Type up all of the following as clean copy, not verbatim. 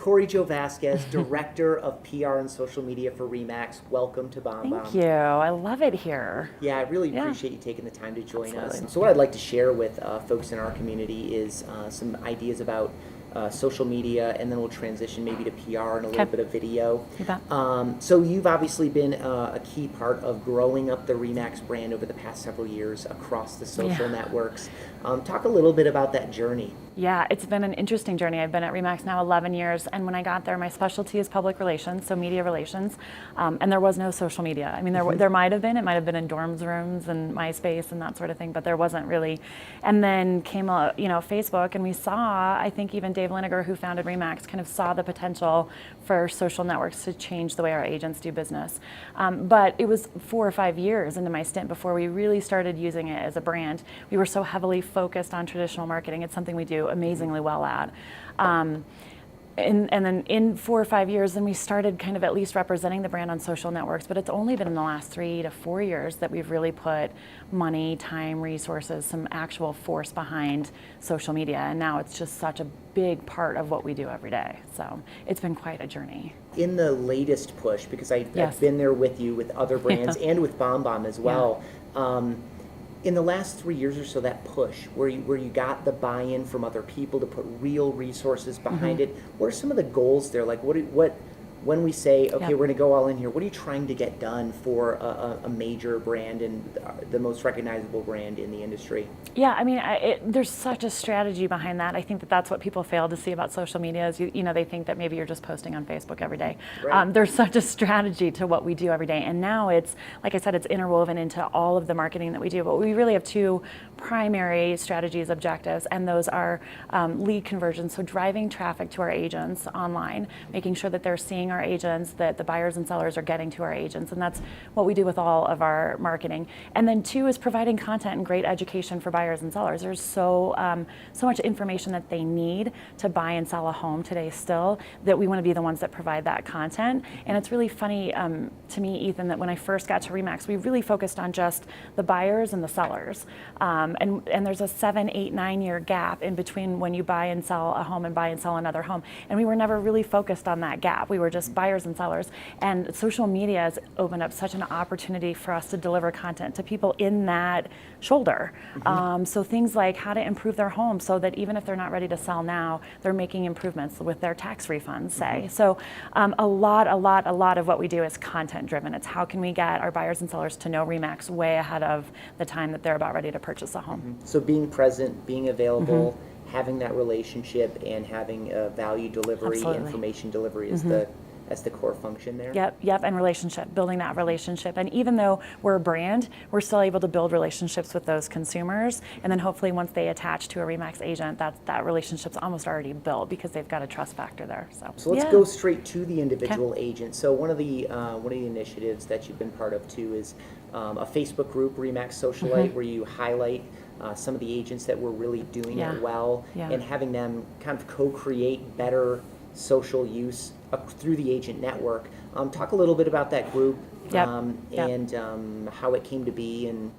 Corey Joe Vasquez, Director of PR and Social Media for RE/MAX. Welcome to BombBomb. Thank you. I love it here. Yeah, I really appreciate you taking the time to join Absolutely. us. So what I'd like to share with folks in our community is some ideas about social media, and then we'll transition maybe to PR and a little bit of video. You bet. So you've obviously been a key part of growing up the RE/MAX brand over the past several years across the social networks. Talk a little bit about that journey. Yeah, it's been an interesting journey. I've been at RE/MAX now 11 years, and when I got there, my specialty is public relations, so media relations, and there was no social media. I mean, there might have been. It might have been in dorms rooms and MySpace and that sort of thing, but there wasn't really. And then came, Facebook, and we saw, I think even Dave Liniger, who founded RE/MAX, kind of saw the potential for social networks to change the way our agents do business. But it was 4 or 5 years into my stint before we really started using it as a brand. We were so heavily focused on traditional marketing. It's something we do amazingly well at. And then in 4 or 5 years, then we started kind of at least representing the brand on social networks, but it's only been in the last 3 to 4 years that we've really put money, time, resources, some actual force behind social media. And now it's just such a big part of what we do every day. So it's been quite a journey. In the latest push, because I've been there with you with other brands and with BombBomb as well, in the last 3 years or so, that push where you got the buy-in from other people to put real resources behind it, what are some of the goals there? Like what when we say, okay, we're going to go all in here, what are you trying to get done for a major brand and the most recognizable brand in the industry? Yeah, I mean, there's such a strategy behind that. I think that's what people fail to see about social media is, they think that maybe you're just posting on Facebook every day. Right. There's such a strategy to what we do every day. And now it's, like I said, it's interwoven into all of the marketing that we do. But we really have 2 primary strategies, objectives, and those are lead conversion, so driving traffic to our agents online, making sure that they're seeing our agents, that the buyers and sellers are getting to our agents, and that's what we do with all of our marketing. And then 2 is providing content and great education for buyers and sellers. There's so much information that they need to buy and sell a home today still, that we want to be the ones that provide that content. And it's really funny to me, Ethan, that when I first got to RE/MAX, we really focused on just the buyers and the sellers. And there's a 7, 8, 9 year gap in between when you buy and sell a home and buy and sell another home. And we were never really focused on that gap. We were just buyers and sellers. And social media has opened up such an opportunity for us to deliver content to people in that shoulder. So things like how to improve their home so that even if they're not ready to sell now, they're making improvements with their tax refunds, say. So a lot of what we do is content driven. It's how can we get our buyers and sellers to know RE/MAX way ahead of the time that they're about ready to purchase a home. So being present, being available, having that relationship, and having value delivery, information delivery is that's the core function there. Yep, and relationship, building that relationship. And even though we're a brand, we're still able to build relationships with those consumers. And then hopefully once they attach to a RE/MAX agent, that relationship's almost already built because they've got a trust factor there. So let's go straight to the individual agent. So one of the initiatives that you've been part of too is a Facebook group, RE/MAX Socialite, where you highlight some of the agents that were really doing it well and having them kind of co-create better social use through the agent network. Talk a little bit about that group and how it came to be. And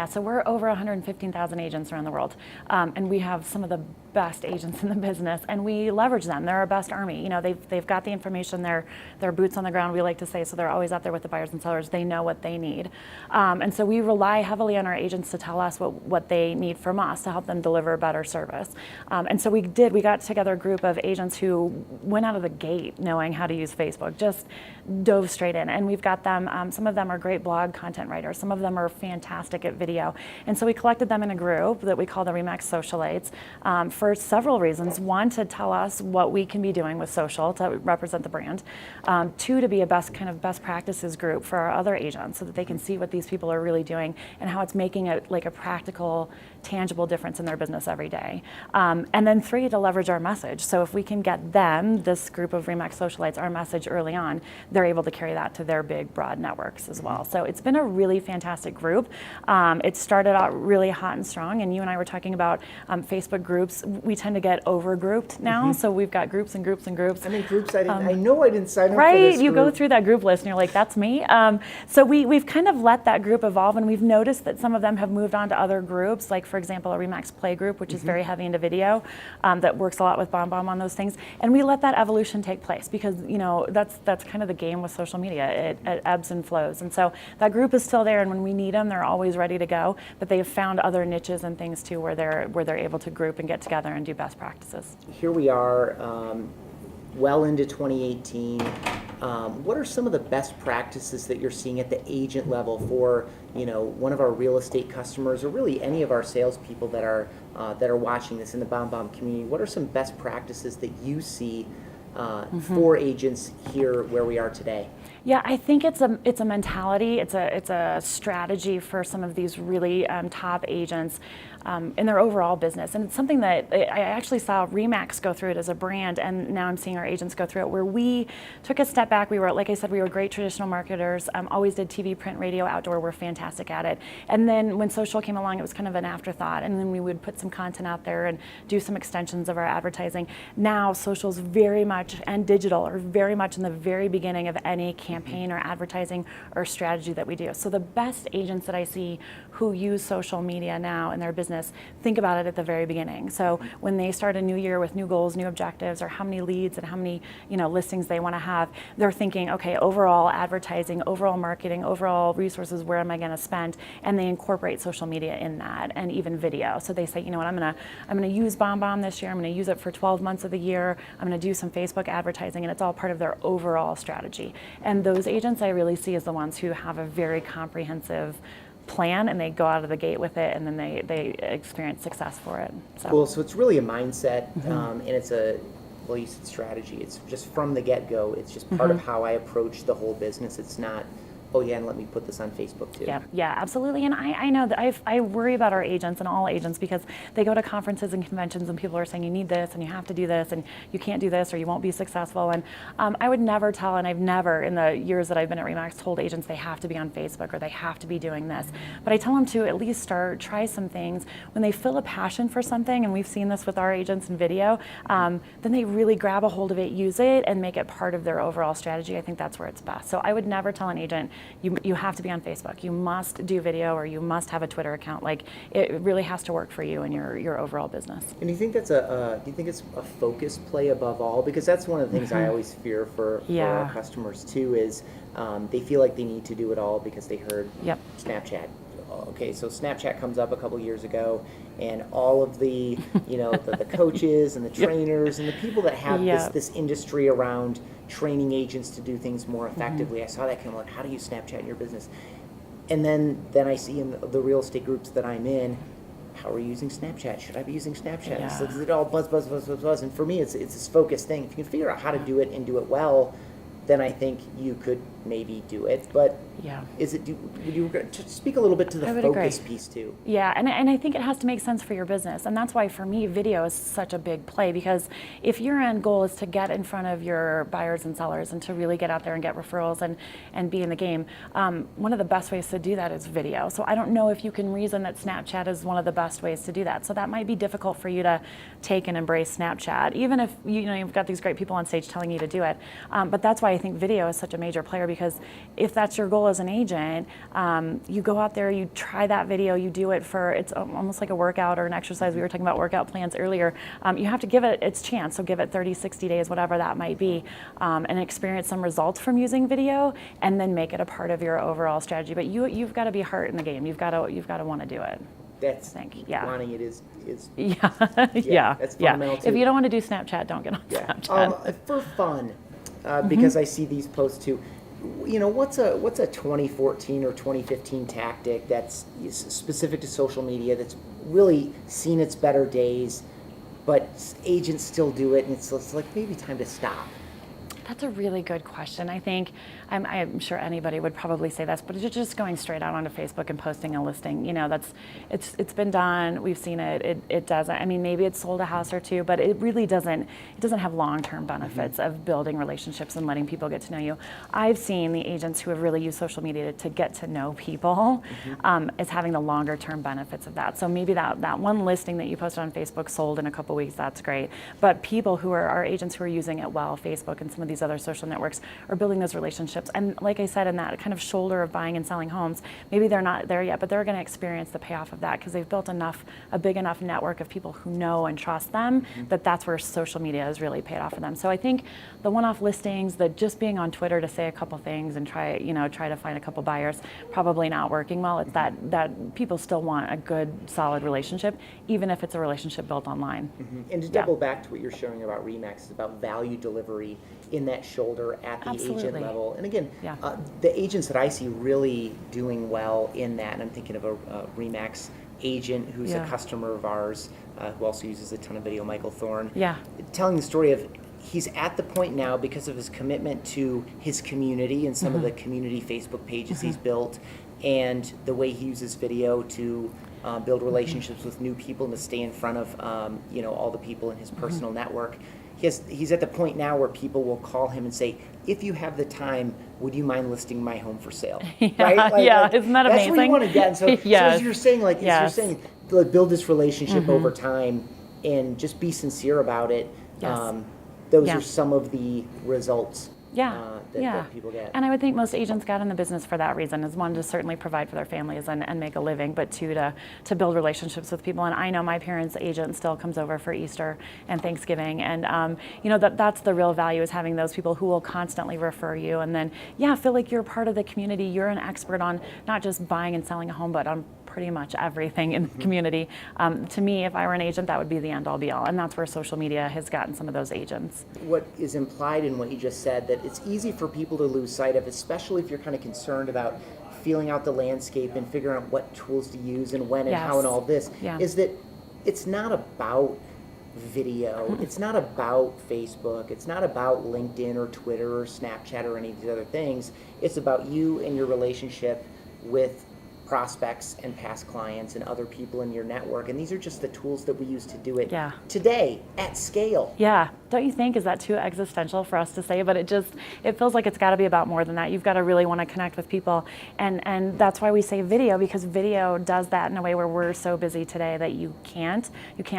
so we're over 115,000 agents around the world, and we have some of the best agents in the business, and we leverage them. They're our best army. They've got the information. They're boots on the ground, we like to say, so they're always out there with the buyers and sellers. They know what they need. And so we rely heavily on our agents to tell us what they need from us to help them deliver better service. And so we got together a group of agents who went out of the gate knowing how to use Facebook, just dove straight in. And we've got them, some of them are great blog content writers. Some of them are fantastic at video. And so we collected them in a group that we call the RE/MAX Socialites for several reasons. 1, to tell us what we can be doing with social to represent the brand. 2, to be a best practices group for our other agents so that they can see what these people are really doing and how it's making a practical, tangible difference in their business every day. And then 3, to leverage our message. So if we can get them, this group of RE/MAX Socialites, our message early on, they're able to carry that to their big, broad networks as well. So it's been a really fantastic group. It started out really hot and strong, and you and I were talking about Facebook groups. we tend to get over grouped now. So we've got groups and groups and groups. I mean, groups I know I didn't sign up for Right, this you go group. through that group list and you're like, that's me. So we've kind of let that group evolve, and we've noticed that some of them have moved on to other groups, like for example, a Remax Play group, which is very heavy into video, that works a lot with BombBomb on those things. And we let that evolution take place because, you know, that's kind of the game with social media. It ebbs and flows. And so that group is still there, and when we need them, they're always ready to go. But they've found other niches and things too where they're able to group and get together and do best practices. Here we are, well into 2018. What are some of the best practices that you're seeing at the agent level for, you know, one of our real estate customers, or really any of our salespeople that are watching this in the BombBomb community? What are some best practices that you see for agents here where we are today? Yeah, I think it's a mentality. It's a strategy for some of these really top agents in their overall business, and it's something that I actually saw Remax go through it as a brand, and now I'm seeing our agents go through it. Where we took a step back. We were, like I said, we were great traditional marketers. Always did TV, print, radio, outdoor. We're fantastic at it. And then when social came along, it was kind of an afterthought. And then we would put some content out there and do some extensions of our advertising. Now social's very much, and digital are very much in the very beginning of any campaign or advertising or strategy that we do. So the best agents that I see who use social media now in their business think about it at the very beginning. So when they start a new year with new goals, new objectives, or how many leads and how many, you know, listings they want to have, they're thinking, okay, overall advertising, overall marketing, overall resources, where am I going to spend? And they incorporate social media in that, and even video. So they say, you know what, I'm gonna use BombBomb this year. I'm going to use it for 12 months of the year. I'm going to do some Facebook advertising, and it's all part of their overall strategy. And those agents I really see as the ones who have a very comprehensive plan, and they go out of the gate with it, and then they experience success for it. So. Cool. So it's really a mindset, and it's a, well, you said strategy. It's just from the get-go. It's just part of how I approach the whole business. It's not, oh yeah, and let me put this on Facebook too. Yeah, absolutely. And I know that I worry about our agents and all agents, because they go to conferences and conventions and people are saying you need this and you have to do this and you can't do this or you won't be successful. And I would never tell, and I've never in the years that I've been at Remax told agents they have to be on Facebook or they have to be doing this. But I tell them to at least try some things. When they feel a passion for something, and we've seen this with our agents in video, then they really grab a hold of it, use it, and make it part of their overall strategy. I think that's where it's best. So I would never tell an agent, you have to be on Facebook, you must do video, or you must have a Twitter account. Like, it really has to work for you and your overall business. And do you think that's do you think it's a focus play above all? Because that's one of the things I always fear for our customers too, is they feel like they need to do it all because they heard Snapchat. Okay, so Snapchat comes up a couple years ago, and all of the, you know, the coaches and the trainers and the people that have this industry around training agents to do things more effectively. I saw that come like, how do you Snapchat in your business? And then I see in the real estate groups that I'm in, how are you using Snapchat? Should I be using Snapchat? So it all buzz. And for me, it's this focused thing. If you can figure out how to do it and do it well, then I think you could maybe do it. But is it? Would you speak a little bit to the focus piece too? Yeah, and I think it has to make sense for your business, and that's why for me video is such a big play, because if your end goal is to get in front of your buyers and sellers and to really get out there and get referrals and be in the game, one of the best ways to do that is video. So I don't know if you can reason that Snapchat is one of the best ways to do that. So that might be difficult for you to take and embrace Snapchat, even if you've got these great people on stage telling you to do it. But that's why I think video is such a major player, because if that's your goal as an agent, you go out there, you try that video, you do it for, it's almost like a workout or an exercise. We were talking about workout plans earlier. You have to give it its chance. So give it 30, 60 days, whatever that might be, and experience some results from using video, and then make it a part of your overall strategy. But you've got to be heart in the game. You've got to want to do it. That's wanting it is that's fundamental too. If you don't want to do Snapchat, don't get on Snapchat. For fun, because I see these posts too. What's a 2014 or 2015 tactic that's specific to social media that's really seen its better days, but agents still do it, and it's like maybe time to stop? That's a really good question. I think I'm sure anybody would probably say this, but it's just going straight out onto Facebook and posting a listing. It's been done. We've seen it. It doesn't. I mean, maybe it's sold a house or two, but it really doesn't. It doesn't have long-term benefits of building relationships and letting people get to know you. I've seen the agents who have really used social media to get to know people as having the longer-term benefits of that. So maybe that one listing that you posted on Facebook sold in a couple weeks. That's great. But people who are our agents who are using it well, Facebook and some of these other social networks, are building those relationships. And like I said, in that kind of shoulder of buying and selling homes, maybe they're not there yet, but they're going to experience the payoff of that because they've built a big enough network of people who know and trust them that's where social media has really paid off for them. So I think the one-off listings, the just being on Twitter to say a couple things and try to find a couple buyers, probably not working well. It's that people still want a good, solid relationship, even if it's a relationship built online. And to double back to what you're showing about RE/MAX, is about value delivery in that shoulder at the agent level. And again, the agents that I see really doing well in that, and I'm thinking of a RE/MAX agent who's a customer of ours, who also uses a ton of video, Michael Thorne, telling the story of he's at the point now, because of his commitment to his community and some of the community Facebook pages he's built, and the way he uses video to build relationships with new people and to stay in front of all the people in his personal network. He's at the point now where people will call him and say, if you have the time, would you mind listing my home for sale? Right? Isn't that amazing? That's where you want to get. And so, so as you're saying, build this relationship over time and just be sincere about it. Those are some of the results that people get. And I would think most agents got in the business for that reason, is one, to certainly provide for their families and make a living, but two, to build relationships with people. And I know my parents' agent still comes over for Easter and Thanksgiving, and that's the real value, is having those people who will constantly refer you, and then feel like you're part of the community. You're an expert on not just buying and selling a home, but on pretty much everything in the community. To me, if I were an agent, that would be the end-all be-all, and that's where social media has gotten some of those agents. What is implied in what you just said, that it's easy for people to lose sight of, especially if you're kind of concerned about feeling out the landscape and figuring out what tools to use and when and how and all this, is that it's not about video, it's not about Facebook, it's not about LinkedIn or Twitter or Snapchat or any of these other things. It's about you and your relationship with prospects and past clients and other people in your network, and these are just the tools that we use to do it today at scale. Don't you think? Is that too existential for us to say? But it feels like it's got to be about more than that. You've got to really want to connect with people, and that's why we say video, because video does that in a way where we're so busy today that you can't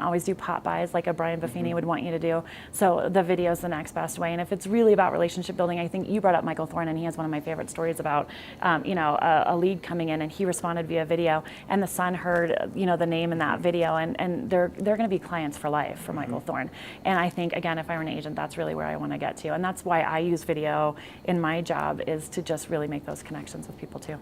always do pop buys like a Brian Buffini would want you to do. So the video is the next best way. And if it's really about relationship building, I think you brought up Michael Thorne, and he has one of my favorite stories about a lead coming in, and he responded via video, and the son heard the name in that video, and they're going to be clients for life for Michael Thorne. And I think, again, if I were an agent, that's really where I want to get to, and that's why I use video in my job, is to just really make those connections with people too.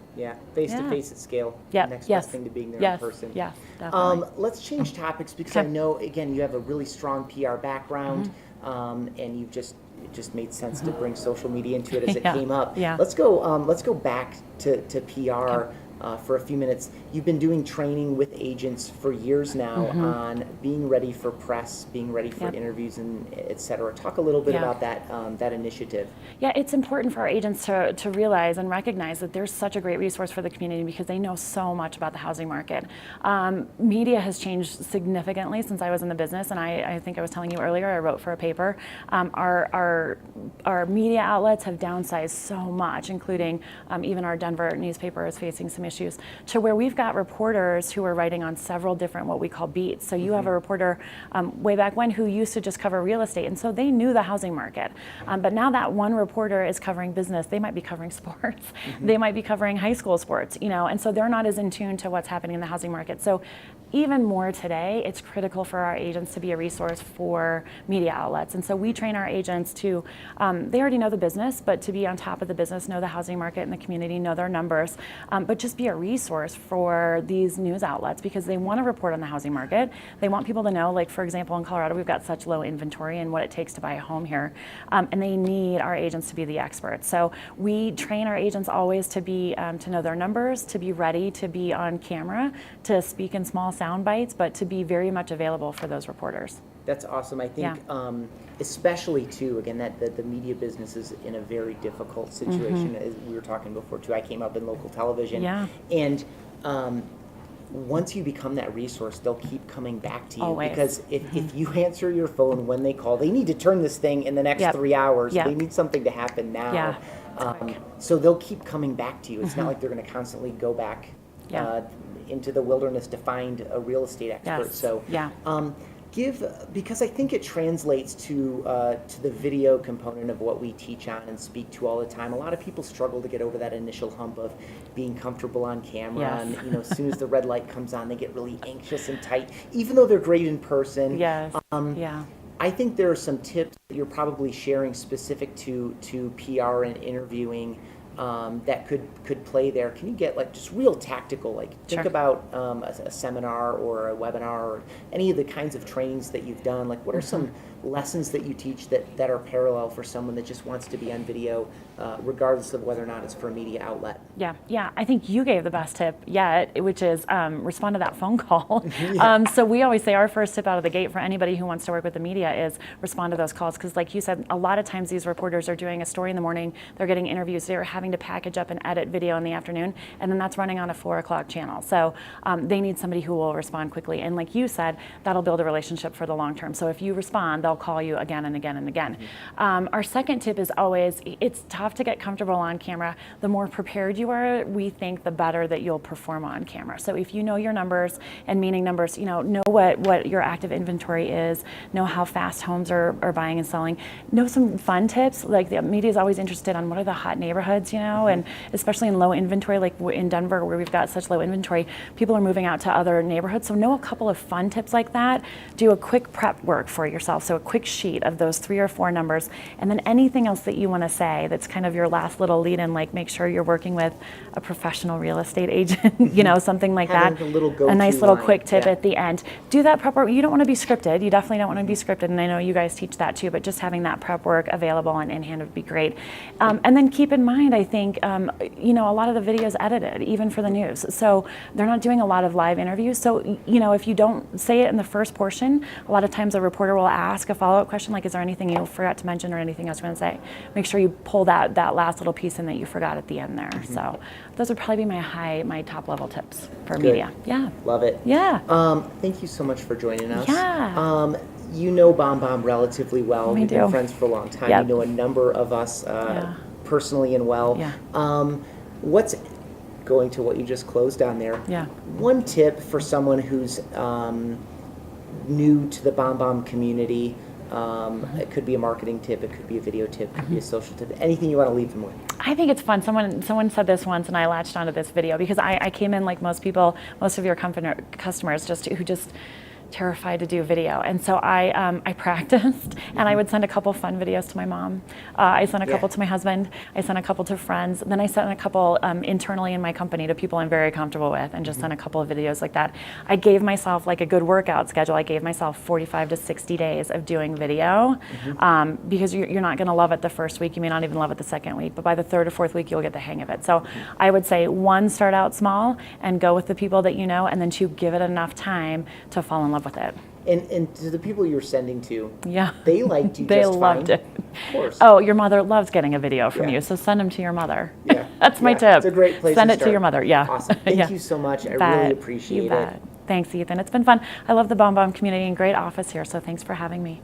Face to face at scale. Next best thing to being there in person. Definitely. Let's change topics, because I know, again, you have a really strong PR background, and it just made sense to bring social media into it as it came up. Let's go back to PR. For a few minutes. You've been doing training with agents for years now on being ready for press, being ready for interviews, and et cetera. Talk a little bit about that initiative. It's important for our agents to realize and recognize that there's such a great resource for the community, because they know so much about the housing market. Media has changed significantly since I was in the business, and I think I was telling you earlier, I wrote for a paper. Our media outlets have downsized so much, including even our Denver newspaper is facing some issues, to where we've got reporters who are writing on several different what we call beats. So you have a reporter way back when who used to just cover real estate, and so they knew the housing market. But now that one reporter is covering business, they might be covering sports, they might be covering high school sports, and so they're not as in tune to what's happening in the housing market. So even more today, it's critical for our agents to be a resource for media outlets. And so we train our agents to, they already know the business, but to be on top of the business, know the housing market and the community, know their numbers, but just be a resource for these news outlets, because they want to report on the housing market. They want people to know, like, for example, in Colorado, we've got such low inventory and what it takes to buy a home here. And they need our agents to be the experts. So we train our agents always to be, to know their numbers, to be ready to be on camera, to speak in small sound bites, but to be very much available for those reporters. That's awesome. I think, especially too, again, that the media business is in a very difficult situation. As we were talking before too, I came up in local television, and once you become that resource, they'll keep coming back to you. Always. Because if you answer your phone when they call, they need to turn this thing in the next 3 hours. They need something to happen now. So they'll keep coming back to you. It's not like they're going to constantly go back into the wilderness to find a real estate expert. So because I think it translates to the video component of what we teach on and speak to all the time. A lot of people struggle to get over that initial hump of being comfortable on camera, and as soon as the red light comes on, they get really anxious and tight, even though they're great in person. I think there are some tips that you're probably sharing specific to PR and interviewing that could play there. Can you get like just real tactical, like think about a seminar or a webinar or any of the kinds of trainings that you've done? Like what are some lessons that you teach that are parallel for someone that just wants to be on video, regardless of whether or not it's for a media outlet? Yeah. I think you gave the best tip yet, which is respond to that phone call. So we always say our first tip out of the gate for anybody who wants to work with the media is respond to those calls. Because like you said, a lot of times these reporters are doing a story in the morning, they're getting interviews, they're having to package up and edit video in the afternoon, and then that's running on a 4 o'clock channel. So they need somebody who will respond quickly. And like you said, that'll build a relationship for the long term. So if you respond, they'll call you again and again and again. Our second tip is always, it's tough to get comfortable on camera. The more prepared you are, we think the better that you'll perform on camera. So if you know your numbers and meaning numbers, know what your active inventory is, know how fast homes are buying and selling, know some fun tips. Like the media is always interested on what are the hot neighborhoods, and especially in low inventory, like in Denver where we've got such low inventory, people are moving out to other neighborhoods. So know a couple of fun tips like that. Do a quick prep work for yourself. So a quick sheet of those 3 or 4 numbers, and then anything else that you want to say that's kind of your last little lead in, like make sure you're working with a professional real estate agent, something like that. A nice little quick tip at the end. Do that prep work. You don't want to be scripted. You definitely don't want to be scripted, and I know you guys teach that too, but just having that prep work available and in hand would be great. And then keep in mind, I think, a lot of the videos edited, even for the news. So they're not doing a lot of live interviews. So, if you don't say it in the first portion, a lot of times a reporter will ask a follow-up question, like, is there anything you forgot to mention or anything else you want to say? Make sure you pull that last little piece in that you forgot at the end there. So those would probably be my top level tips for media. Yeah. Love it. Yeah. Thank you so much for joining us. Yeah. You know BombBomb relatively well. We've been friends for a long time. Yep. You know a number of us personally and well. Yeah. What's going to what you just closed on there? Yeah. One tip for someone who's new to the BombBomb community. It could be a marketing tip, it could be a video tip, it could be a social tip. Anything you want to leave them with? I think it's fun. Someone said this once, and I latched onto this video because I came in like most people, most of your customers, who just terrified to do video, and so I practiced, and I would send a couple fun videos to my mom. I sent a couple to my husband. I sent a couple to friends. Then I sent a couple internally in my company to people I'm very comfortable with, and just sent a couple of videos like that. I gave myself like a good workout schedule. I gave myself 45 to 60 days of doing video, because you're not going to love it the first week. You may not even love it the second week, but by the 3rd or 4th week, you'll get the hang of it. So I would say 1, start out small and go with the people that you know, and then 2, give it enough time to fall in love with it. And to the people you're sending to, yeah, they liked you. They just loved fine. it. Of course. Oh, your mother loves getting a video from you, so send them to your mother. Yeah, that's my tip. It's a great place. Send to it start. to your mother. Yeah. Awesome. Thank you so much. I really appreciate it. Thanks, Ethan. It's been fun. I love the BombBomb community and great office here. So thanks for having me.